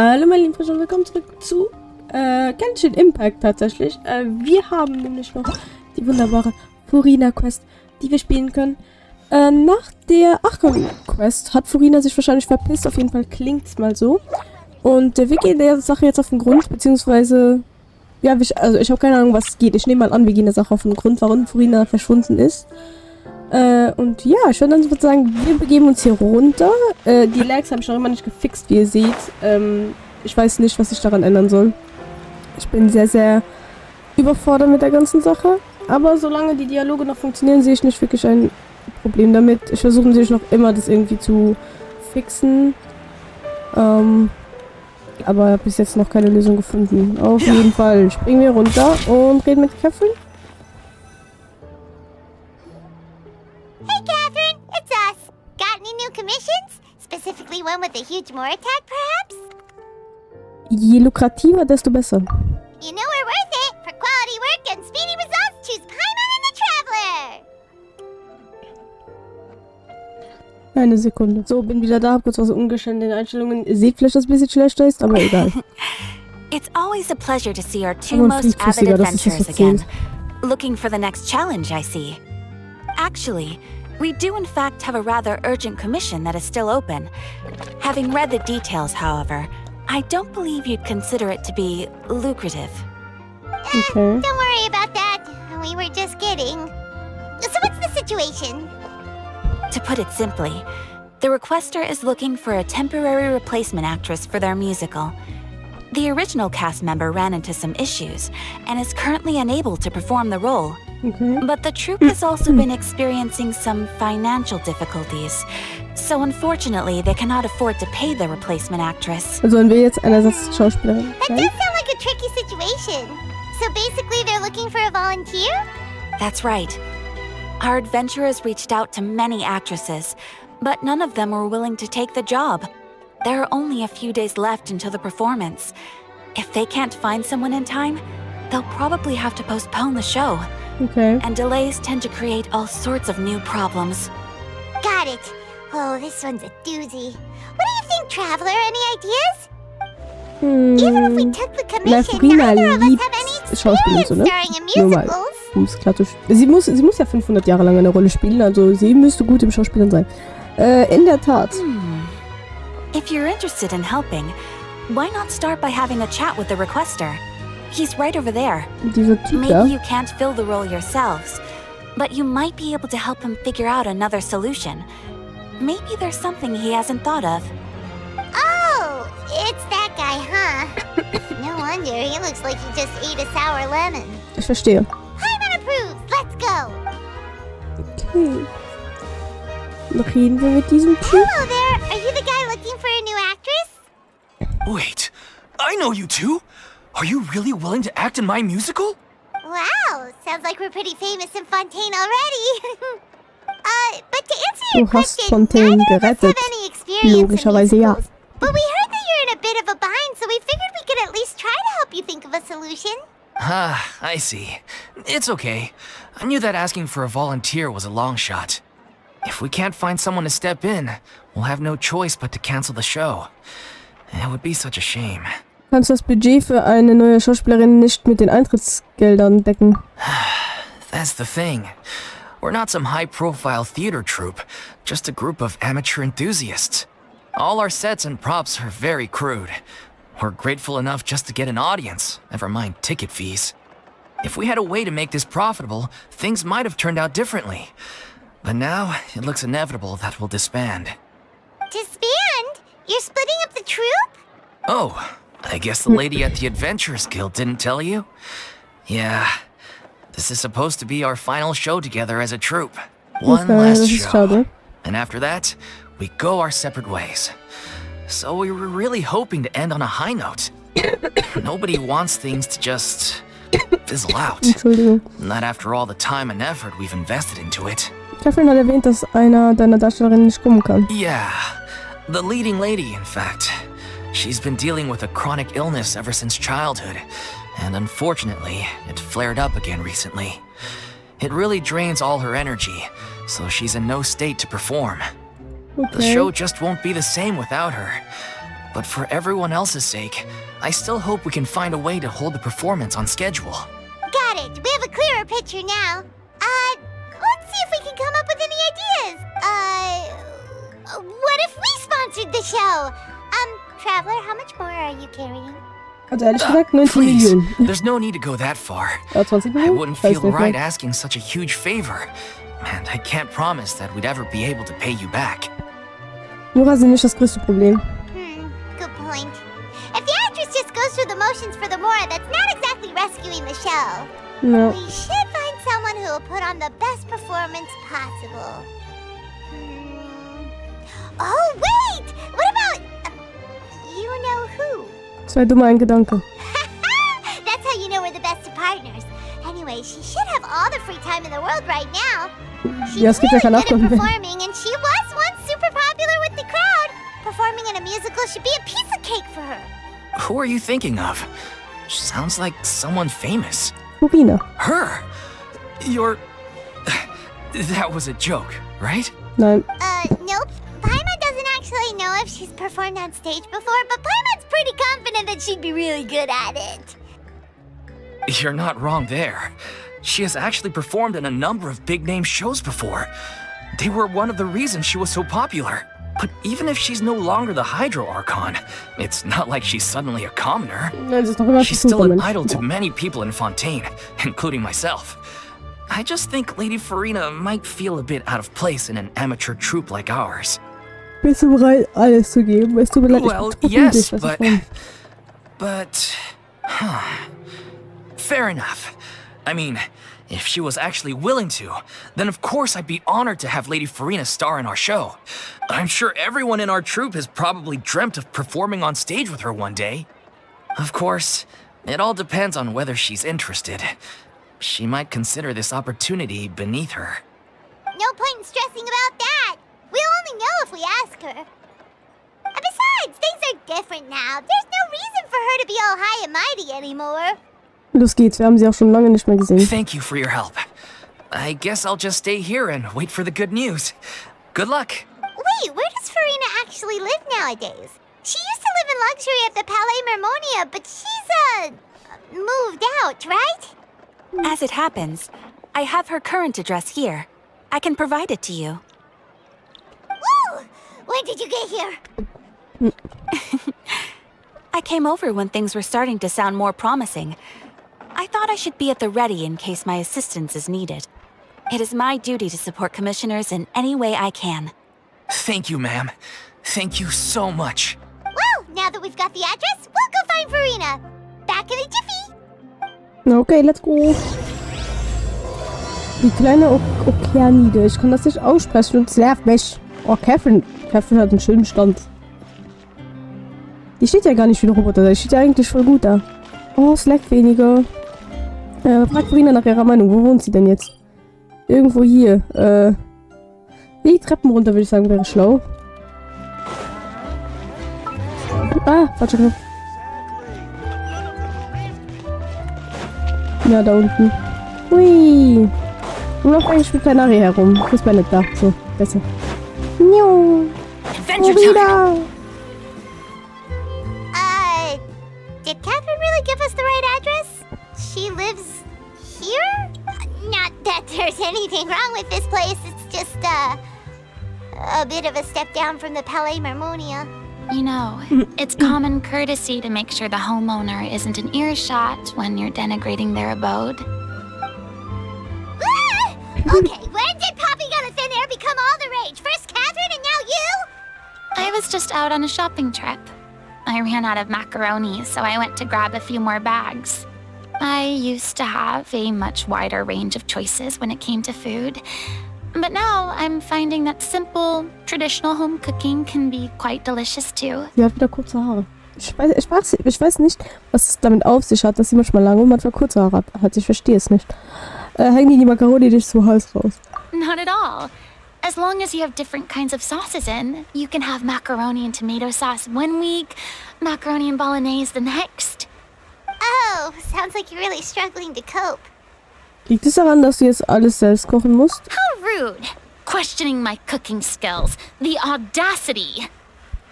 Hallo meine lieben Freunde und willkommen zurück zu Genshin Impact tatsächlich. Wir haben nämlich noch die wunderbare Furina Quest, die wir spielen können. Nach der Quest hat Furina sich wahrscheinlich verpisst, auf jeden Fall klingt es mal so. Und wir gehen der Sache jetzt auf den Grund, beziehungsweise, ja, ich habe keine Ahnung, was geht. Ich nehme mal an, wir gehen der Sache auf den Grund, warum Furina verschwunden ist. Und ja, ich würde dann sagen, wir begeben uns hier runter. Die Lags habe ich noch immer nicht gefixt, wie ihr seht. Ich weiß nicht, was ich daran ändern soll. Ich bin sehr, sehr überfordert mit der ganzen Sache. Aber solange die Dialoge noch funktionieren, sehe ich nicht wirklich ein Problem damit. Ich versuche natürlich noch immer, das irgendwie zu fixen. Aber bis jetzt noch keine Lösung gefunden. Auf jeden Fall springen wir runter und reden mit Catherine. Hey Catherine, it's us. Got any new commissions? Specifically one with a huge More attack, perhaps? Je lukrativer, desto besser. You know we're worth it. For quality work and speedy results, choose Paimon and the Traveler. Eine Sekunde. So, bin wieder da, hab kurz was umgestellt in den Einstellungen. Ihr seht vielleicht, dass es ein bisschen schlechter ist, aber egal. It's always a pleasure to see our two most avid adventurers again. Looking for the next challenge, I see. Actually, we do in fact have a rather urgent commission that is still open. Having read the details, however, I don't believe you'd consider it to be lucrative. Okay. Don't worry about that. We were just kidding. So what's the situation? To put it simply, the requester is looking for a temporary replacement actress for their musical. The original cast member ran into some issues and is currently unable to perform the role. Okay. But the troupe has also been experiencing some financial difficulties. So unfortunately, they cannot afford to pay the replacement actress. Also, wenn wir jetzt eine Ersatzschauspielerin That does sound like a tricky situation. So basically they're looking for a volunteer? That's right. Our adventurers reached out to many actresses, but none of them were willing to take the job. There are only a few days left until the performance. If they can't find someone in time, they'll probably have to postpone the show. Okay. And delays tend to create all sorts of new problems. Got it. Oh, this one's a doozy. What do you think, Traveler? Any ideas? Even if we took the commission, Furina neither of us liebt have any Schauspiel experience so, ne? starring in Nur mal. musicals. Klar, sie muss ja 500 Jahre lang eine Rolle spielen, also sie müsste gut im Schauspielern sein. In der Tat. If you're interested in helping, why not start by having a chat with the requester? He's right over there. Dieser Typ da. Maybe you can't fill the role yourselves, but you might be able to help him figure out another solution. Maybe there's something he hasn't thought of. Oh, it's that guy, huh? No wonder, he looks like he just ate a sour lemon. Ich verstehe. Paimon approves, let's go! Okay. Reden wir mit diesem Typ? Hello there, are you the guy looking for a new actress? Wait, I know you two! Are you really willing to act in my musical? Wow, sounds like we're pretty famous in Fontaine already. But to answer your Du hast question, Fontaine neither of us gerettet. have any experience in Logischerweise ja. musicals. But we heard that you're in a bit of a bind, so we figured we could at least try to help you think of a solution. Ah, I see. It's okay. I knew that asking for a volunteer was a long shot. If we can't find someone to step in, we'll have no choice but to cancel the show. It would be such a shame. Kannst das Budget für eine neue Schauspielerin nicht mit den Eintrittsgeldern decken? That's the thing. We're not some high-profile theater troupe, just a group of amateur enthusiasts. All our sets and props are very crude. We're grateful enough just to get an audience, never mind ticket fees. If we had a way to make this profitable, things might have turned out differently. But now, it looks inevitable that we'll disband. Disband? You're splitting up the troupe? Oh, I guess the lady at the Adventurers Guild didn't tell you? Yeah, this is supposed to be our final show together as a troupe. One last show. And after that, we go our separate ways. So we were really hoping to end on a high note. Nobody wants things to just fizzle out. Entschuldigung. Not after all the time and effort we've invested into it. Catherine hat erwähnt, dass einer deiner Darstellerinnen nicht kommen kann. Yeah, the leading lady, in fact. She's been dealing with a chronic illness ever since childhood, and unfortunately, it flared up again recently. It really drains all her energy, so she's in no state to perform. Okay. The show just won't be the same without her. but for everyone else's sake, I still hope we can find a way to hold the performance on schedule. Got it. We have a clearer picture now. Let's see if we can come up with any ideas. What if we sponsored the show? Traveler, how much more are you carrying? Also ehrlich gesagt 19 Please, Millionen. there's no need to go that far. Ja, 20 I Millionen? wouldn't Weiß feel nicht right mehr. asking such a huge favor, and I can't promise that we'd ever be able to pay you back. Jura sind nicht das größte Problem. Good point. If the actress just goes through the motions for the more, that's not exactly rescuing the show. Ja. We should find someone who will put on the best performance possible. Oh, wait! What about... you know who? Das war dummer ein Gedanke. That's how you know we're the best of partners. Anyway, she should have all the free time in the world right now. She's Ja, es gibt ja really keinen good at Abgrund mehr. performing, and she was once super popular with the crowd. Performing in a musical should be a piece of cake for her. Who are you thinking of? Sounds like someone famous. Furina. Her? You're... That was a joke, right? Nein. Nope. Paimon doesn't actually know if she's performed on stage before, but Paimon's pretty confident that she'd be really good at it. You're not wrong there. She has actually performed in a number of big-name shows before. They were one of the reasons she was so popular. But even if she's no longer the Hydro Archon, it's not like she's suddenly a commoner. Nein, sie ist noch immer She's still an Supermensch. idol to many people in Fontaine, including myself. I just think Lady Furina might feel a bit out of place in an amateur troupe like ours. Bist du bereit, alles zu geben? Es tut mir leid, Well, ich bin yes, dich, was but... Fair enough. I mean, if she was actually willing to, then of course I'd be honored to have Lady Furina star in our show. I'm sure everyone in our troupe has probably dreamt of performing on stage with her one day. Of course, it all depends on whether she's interested. She might consider this opportunity beneath her. No point in stressing about that. We'll only know if we ask her. And besides, things are different now. There's no reason for her to be all high and mighty anymore. Los geht's, wir haben sie auch schon lange nicht mehr gesehen. Thank you for your help. I guess I'll just stay here and wait for the good news. Good luck. Wait, where does Furina actually live nowadays? She used to live in luxury at the Palais Mermonia, but she's, moved out, right? As it happens, I have her current address here. I can provide it to you. Woo! When did you get here? I came over when things were starting to sound more promising. I thought I should be at the ready in case my assistance is needed. It is my duty to support commissioners in any way I can. Thank you, ma'am. Thank you so much. Well, now that we've got the address, we'll go find Furina. Back in a jiffy. Okay, let's go. Die kleine Okeanide. Ich kann das nicht aussprechen und es nervt mich. Oh, Catherine. Catherine hat einen schönen Stand. Die steht ja gar nicht wie ein Roboter. Die steht ja eigentlich voll gut da. Oh, es leckt weniger. Frag Furina nach ihrer Meinung. Wo wohnt sie denn jetzt? Irgendwo hier. Die Treppen runter, würde ich sagen, wäre schlau. Ah, falscher Knopf. Ja, da unten. Hui. Und noch eigentlich mit Kanari herum. Das wäre nicht da. So, besser. Jo. Adventure time! Did Catherine really give us the right address? She lives here? Not that there's anything wrong with this place. It's just, a bit of a step down from the Palais Mermonia. You know, it's common courtesy to make sure the homeowner isn't in earshot when you're denigrating their abode. Ah! Okay, when did Poppy Got a Thin Air become all the rage? First Catherine and now you? I was just out on a shopping trip. I ran out of macaroni, so I went to grab a few more bags. I used to have a much wider range of choices when it came to food. But now I'm finding that simple, traditional home cooking can be quite delicious too. Sie hat wieder kurze Haare. Ich weiß nicht, was es damit auf sich hat, dass sie manchmal lange und manchmal kurze Haare hat. Ich verstehe es nicht. Hängen die Macaroni dich so Hals raus? Not at all. As long as you have different kinds of sauces in, you can have macaroni and tomato sauce one week, macaroni and bolognese the next. Oh, sounds like you're really struggling to cope. Liegt es daran, dass du jetzt alles selbst kochen musst? How rude! Questioning my cooking skills. The audacity!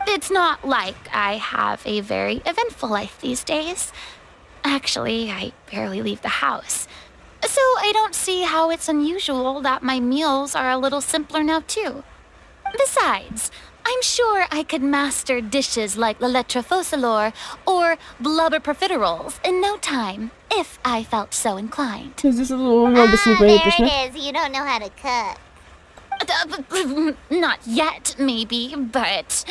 It's not like I have a very eventful life these days. Actually, I barely leave the house. So I don't see how it's unusual that my meals are a little simpler now too. Besides, I'm sure I could master dishes like la lettre faucilor or blubber profiteroles in no time, if I felt so inclined. Das ist so ein bisschen überheblich, There ne? it is. You don't know how to cook. Not yet, maybe, but...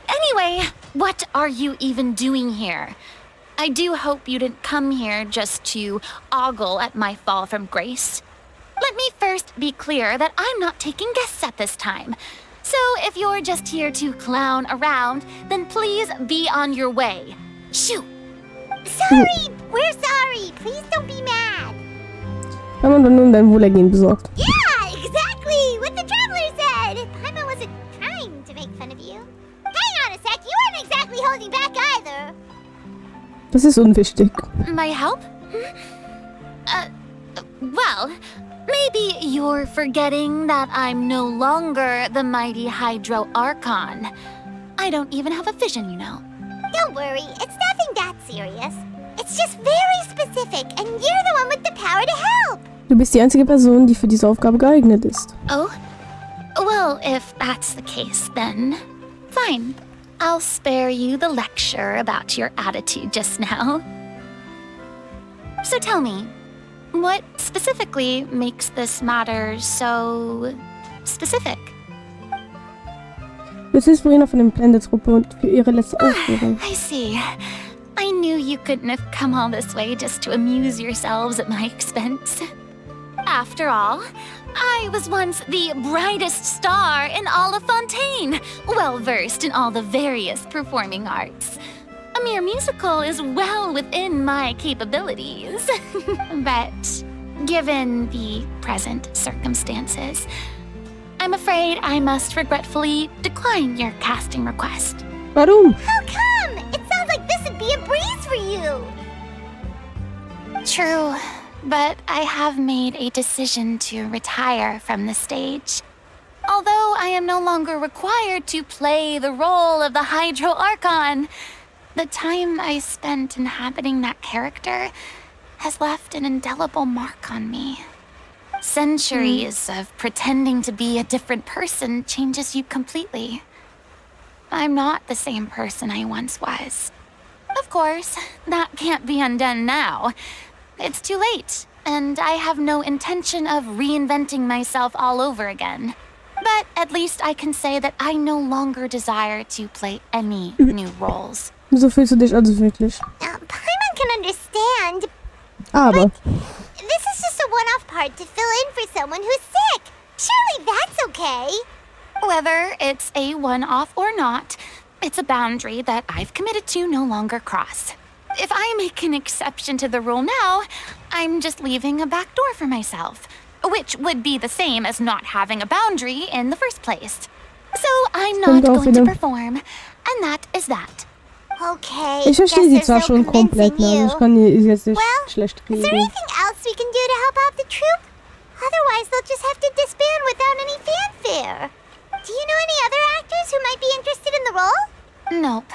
Anyway, what are you even doing here? I do hope you didn't come here just to ogle at my fall from grace. Let me first be clear that I'm not taking guests at this time. So if you're just here to clown around, then please be on your way. Shoo! Sorry, we're sorry. Please don't be mad. Haben wir dann nun dein Wohlergehen besorgt. Yeah, exactly what the traveler said. Paimon wasn't trying to make fun of you. Hang on a sec, you weren't exactly holding back either. Das ist unwichtig. My help? Well, maybe you're forgetting that I'm no longer the mighty Hydro Archon. I don't even have a vision, you know. Don't worry, it's nothing that serious. It's just very specific, and you're the one with the power to help. Du bist die einzige Person, die für diese Aufgabe geeignet ist. Oh? Well, if that's the case, then fine. I'll spare you the lecture about your attitude just now. So tell me, what specifically makes this matter so specific? Jetzt ist Furina von den Blended-Truppe und für ihre letzte Aufführung. I see. I knew you couldn't have come all this way just to amuse yourselves at my expense. After all, I was once the brightest star in all of Fontaine, well-versed in all the various performing arts. A mere musical is well within my capabilities. But given the present circumstances, I'm afraid I must regretfully decline your casting request. Warum? How come? It sounds like this would be a breeze for you. True, but I have made a decision to retire from the stage. Although I am no longer required to play the role of the Hydro Archon, the time I spent inhabiting that character has left an indelible mark on me. Centuries of pretending to be a different person changes you completely. I'm not the same person I once was. Of course, that can't be undone now. It's too late, and I have no intention of reinventing myself all over again. But at least I can say that I no longer desire to play any new roles. So fühlst du dich also wirklich. Paimon can understand. Aber This is just a one-off part to fill in for someone who's sick. Surely that's okay. Whether it's a one-off or not, it's a boundary that I've committed to no longer cross. If I make an exception to the rule now, I'm just leaving a back door for myself, which would be the same as not having a boundary in the first place. So I'm not going to perform, and that is that. Okay, ich verstehe sie zwar schon komplett, ne? Also ich kann die jetzt nicht schlecht Is there reden. anything else we can do to help out the troupe? Otherwise, they'll just have to disband without any fanfare. Do you know any other actors who might be interested in the role? Nope.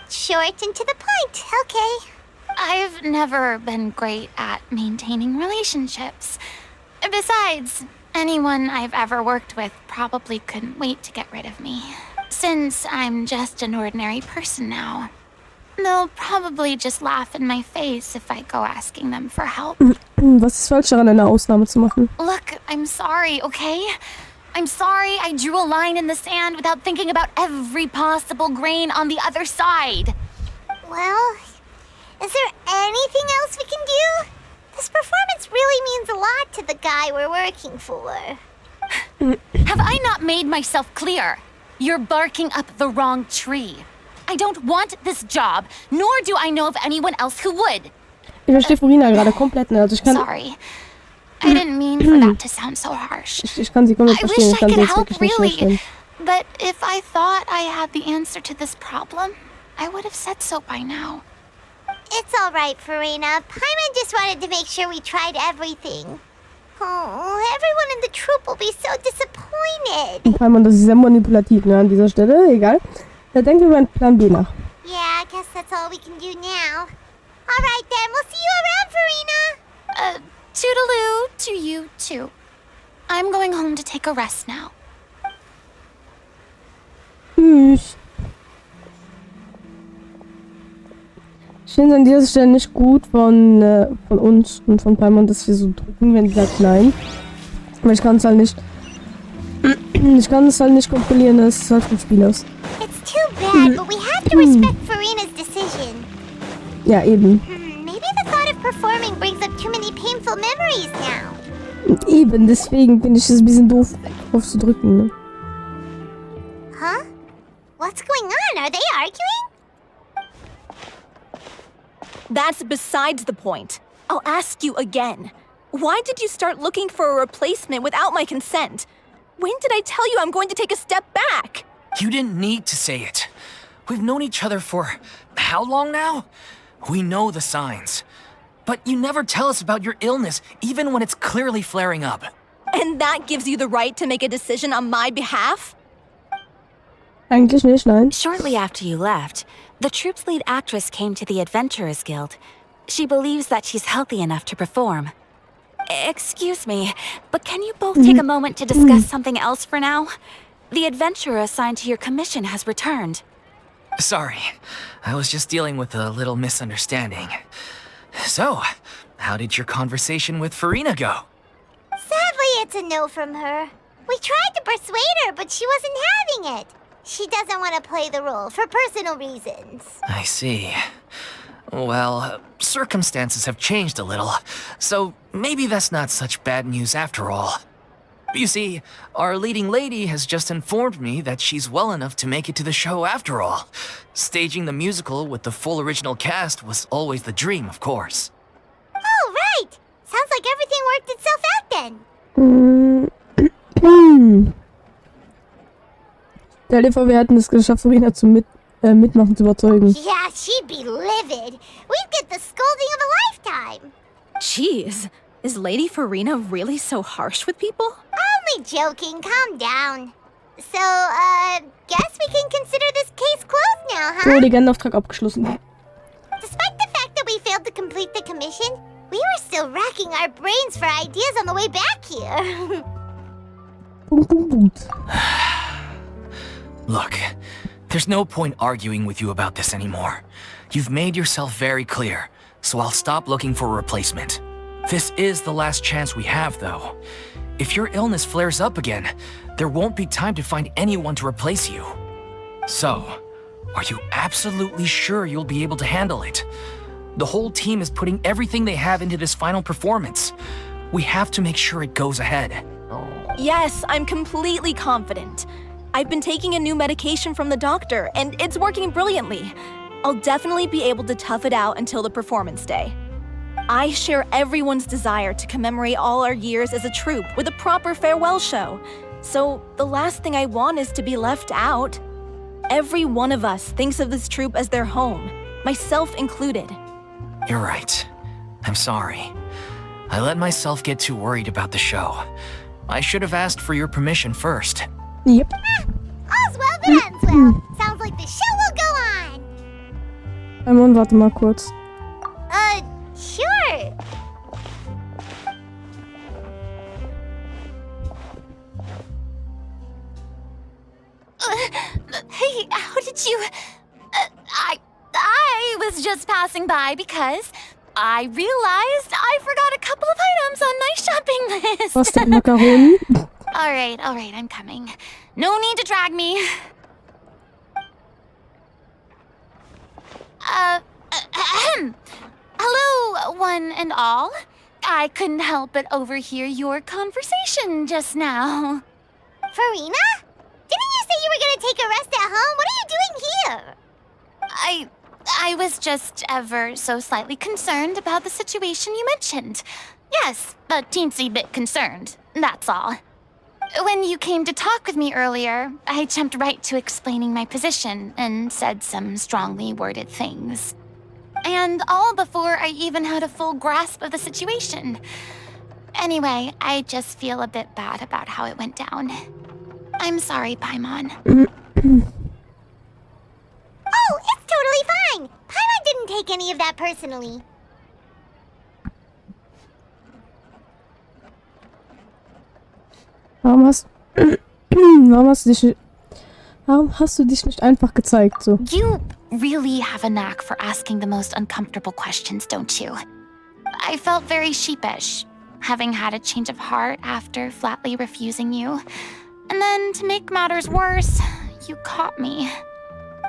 Short and to the point, okay. I've never been great at maintaining relationships. Besides, anyone I've ever worked with probably couldn't wait to get rid of me. Since I'm just an ordinary person now. They'll probably just laugh in my face if I go asking them for help. Was ist falsch daran, eine Ausnahme zu machen? Look, I'm sorry, okay? I'm sorry I drew a line in the sand without thinking about every possible grain on the other side. Well, is there anything else we can do? This performance really means a lot to the guy we're working for. Have I not made myself clear? You're barking up the wrong tree. I don't want this job, nor do I know of anyone else who would. Ich verstehe Furina gerade komplett, ne? Also ich kann... Sorry. I didn't mean for that to sound so harsh. Ich kann sie komplett I verstehen. wish Ich I kann sie could jetzt help, wirklich nicht schlecht really. finden. But if I thought I had the answer to this problem, I would have said so by now. It's all right, Furina. Paimon just wanted to make sure we tried everything. Oh, everyone in the troupe will be so disappointed. Paimon, das ist sehr manipulativ, ne? An dieser Stelle, egal. Denken wir über einen Plan B nach. Yeah, I guess that's all we can do now. Alright then, we'll see you around, Furina! Toodaloo to you too. I'm going home to take a rest now. Tschüss. Ich finde es an dieser Stelle nicht gut von uns und von Paimon, dass wir so drücken, wenn sie sagt nein. Aber ich kann es halt nicht. Ich kann es halt nicht kontrollieren, es ist halt vom Spiel aus. It's too bad, but we have to respect Furina's decision. Ja, eben. Maybe the thought of performing brings up too many painful memories now. Und eben, deswegen finde ich es ein bisschen doof, drauf zu drücken, ne? Huh? What's going on? Are they arguing? That's besides the point. I'll ask you again. Why did you start looking for a replacement without my consent? When did I tell you I'm going to take a step back? You didn't need to say it. We've known each other for how long now? We know the signs. But you never tell us about your illness, even when it's clearly flaring up. And that gives you the right to make a decision on my behalf? Eigentlich nicht, nein. Shortly after you left, the troupe's lead actress came to the Adventurers Guild. She believes that she's healthy enough to perform. Excuse me, but can you both take a moment to discuss something else for now? The adventurer assigned to your commission has returned. Sorry, I was just dealing with a little misunderstanding. So, how did your conversation with Furina go? Sadly, it's a no from her. We tried to persuade her, but she wasn't having it. She doesn't want to play the role for personal reasons. I see. Well, circumstances have changed a little, so maybe that's not such bad news after all. You see, our leading lady has just informed me that she's well enough to make it to the show after all. Staging the musical with the full original cast was always the dream, of course. Oh, right! Sounds like everything worked itself out then. Stell dir vor, wir hätten es geschafft, Furina zum Mitmachen zu überzeugen. Yeah, she'd be livid. We'd get the scolding of a lifetime. Jeez, is Lady Furina really so harsh with people? Only joking, calm down. So, guess we can consider this case closed now, So, huh? Legendenauftrag abgeschlossen. Despite the fact that we failed to complete the commission, we were still racking our brains for ideas on the way back here. Punkt, Punkt, Punkt. Look, there's no point arguing with you about this anymore. You've made yourself very clear, so I'll stop looking for a replacement. This is the last chance we have, though. If your illness flares up again, there won't be time to find anyone to replace you. So, are you absolutely sure you'll be able to handle it? The whole team is putting everything they have into this final performance. We have to make sure it goes ahead. Yes, I'm completely confident. I've been taking a new medication from the doctor, and it's working brilliantly. I'll definitely be able to tough it out until the performance day. I share everyone's desire to commemorate all our years as a troupe with a proper farewell show. So the last thing I want is to be left out. Every one of us thinks of this troupe as their home, myself included. You're right. I'm sorry. I let myself get too worried about the show. I should have asked for your permission first. Yep. All's well that ends well. Sounds like the show will go on. Paimon, warte mal kurz. Sure. Hey, how did you... I was just passing by because I realized I forgot a couple of items on my shopping list. Was denn, Macaroni? All right, I'm coming. No need to drag me. Hello, one and all. I couldn't help but overhear your conversation just now. Furina? Didn't you say you were gonna take a rest at home? What are you doing here? I was just ever so slightly concerned about the situation you mentioned. Yes, a teensy bit concerned, that's all. When you came to talk with me earlier, I jumped right to explaining my position and said some strongly worded things. And all before I even had a full grasp of the situation. Anyway, I just feel a bit bad about how it went down. I'm sorry, Paimon. take any of that personally. Warum hast du dich nicht einfach gezeigt, so? You really have a knack for asking the most uncomfortable questions, don't you? I felt very sheepish, having had a change of heart after flatly refusing you. And then, to make matters worse, you caught me.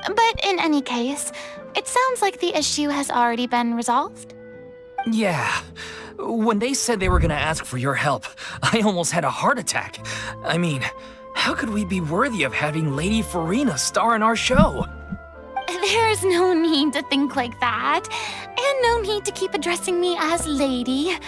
But in any case, it sounds like the issue has already been resolved. Yeah. When they said they were gonna ask for your help, I almost had a heart attack. I mean, how could we be worthy of having Lady Furina star in our show? There's no need to think like that, and no need to keep addressing me as Lady.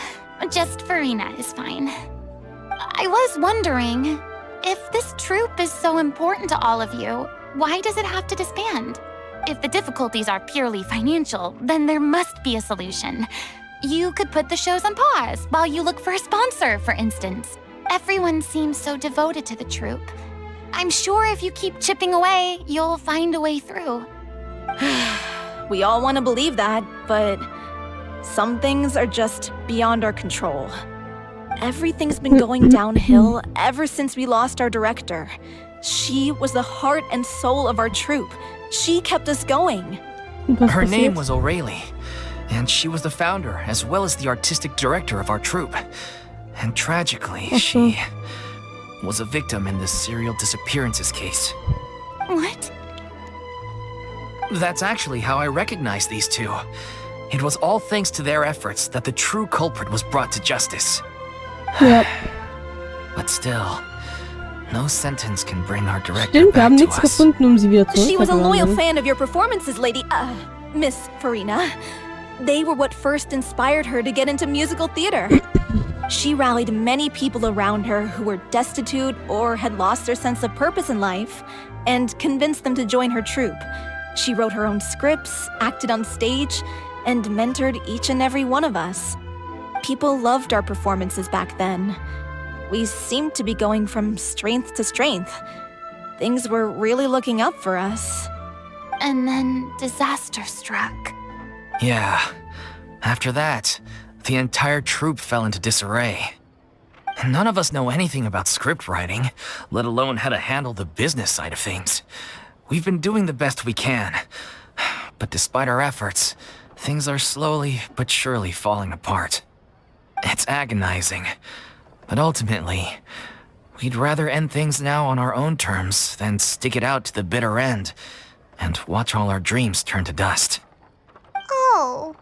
Just Furina is fine. I was wondering, if this troupe is so important to all of you, why does it have to disband? If the difficulties are purely financial, then there must be a solution. You could put the shows on pause while you look for a sponsor, for instance. Everyone seems so devoted to the troupe. I'm sure if you keep chipping away, you'll find a way through. We all want to believe that, but some things are just beyond our control. Everything's been going downhill ever since we lost our director. She was the heart and soul of our troupe. She kept us going. Her name was O'Reilly, and she was the founder as well as the artistic director of our troupe. And tragically, she was a victim in this serial disappearances case. What? That's actually how I recognized these two. It was all thanks to their efforts that the true culprit was brought to justice. Yep. But still, no sentence can bring our director Stimmt, wir haben back to nichts us. gefunden, sie wieder She was a loyal zurückzuholen. fan of your performances, Miss Furina. They were what first inspired her to get into musical theater. She rallied many people around her who were destitute or had lost their sense of purpose in life, and convinced them to join her troupe. She wrote her own scripts, acted on stage, and mentored each and every one of us. People loved our performances back then. We seemed to be going from strength to strength. Things were really looking up for us. And then disaster struck. Yeah. After that, the entire troupe fell into disarray. None of us know anything about script writing, let alone how to handle the business side of things. We've been doing the best we can. But despite our efforts, things are slowly but surely falling apart. It's agonizing. But ultimately, we'd rather end things now on our own terms than stick it out to the bitter end and watch all our dreams turn to dust. Oh.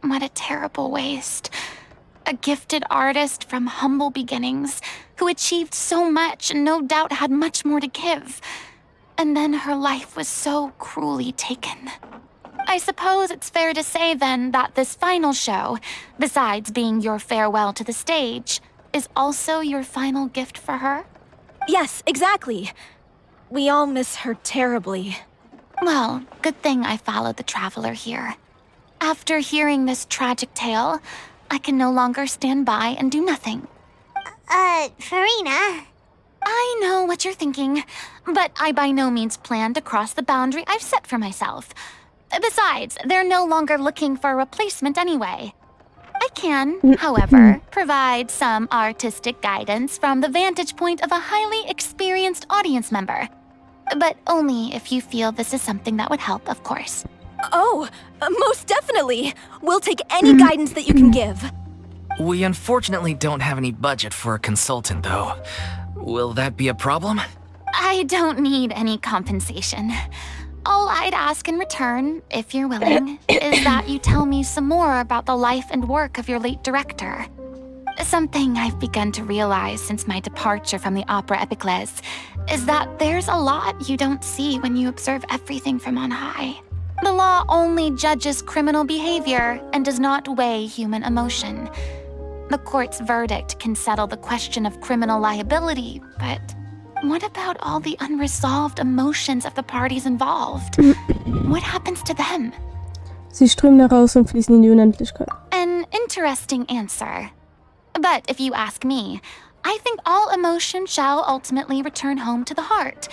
What a terrible waste. A gifted artist from humble beginnings who achieved so much and no doubt had much more to give. And then her life was so cruelly taken. I suppose it's fair to say then that this final show, besides being your farewell to the stage, is also your final gift for her? Yes, exactly. We all miss her terribly. Well, good thing I followed the traveler here. After hearing this tragic tale, I can no longer stand by and do nothing. Furina. I know what you're thinking, but I by no means plan to cross the boundary I've set for myself. Besides, they're no longer looking for a replacement anyway. I can, however, provide some artistic guidance from the vantage point of a highly experienced audience member. But only if you feel this is something that would help, of course. Oh, most definitely. We'll take any guidance that you can give. We unfortunately don't have any budget for a consultant, though. Will that be a problem? I don't need any compensation. All I'd ask in return, if you're willing, is that you tell me some more about the life and work of your late director. Something I've begun to realize since my departure from the Opera Epiclese is that there's a lot you don't see when you observe everything from on high. The law only judges criminal behavior and does not weigh human emotion. The court's verdict can settle the question of criminal liability, but what about all the unresolved emotions of the parties involved? What happens to them? Sie strömen heraus und fließen in die Unendlichkeit. An interesting answer. But if you ask me, I think all emotion shall ultimately return home to the heart.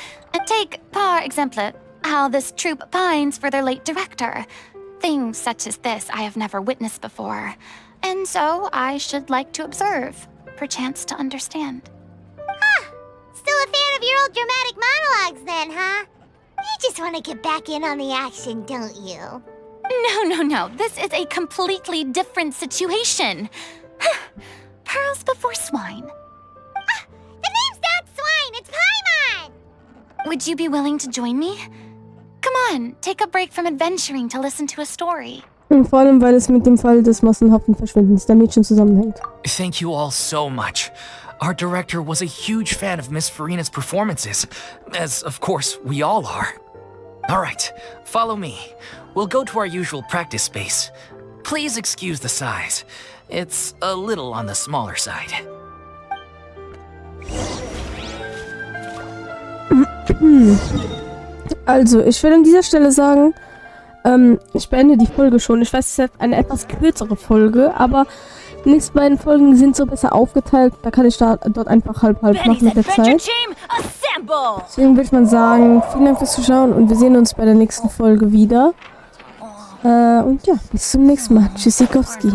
Take, par exemple, how this troupe pines for their late director. Things such as this I have never witnessed before, and so I should like to observe, perchance to understand. Still a fan of your old dramatic monologues then, huh? You just want to get back in on the action, don't you? No. This is a completely different situation. Pearls before swine. The name's not Swine, it's Paimon! Would you be willing to join me? Come on, take a break from adventuring to listen to a story. Und vor allem, weil es mit dem Fall des massenhaften Verschwindens der Mädchen zusammenhängt. Thank you all so much. Our director was a huge fan of Miss Furina's performances, as of course we all are. Alright, follow me. We'll go to our usual practice space. Please excuse the size. It's a little on the smaller side. Also, ich will an dieser Stelle sagen, ich beende die Folge schon. Ich weiß, es ist eine etwas kürzere Folge, aber die nächsten beiden Folgen sind so besser aufgeteilt. Da kann ich dort einfach halb machen mit der Zeit. Deswegen würde ich mal sagen, vielen Dank fürs Zuschauen und wir sehen uns bei der nächsten Folge wieder. Und ja, bis zum nächsten Mal. Tschüssikowski.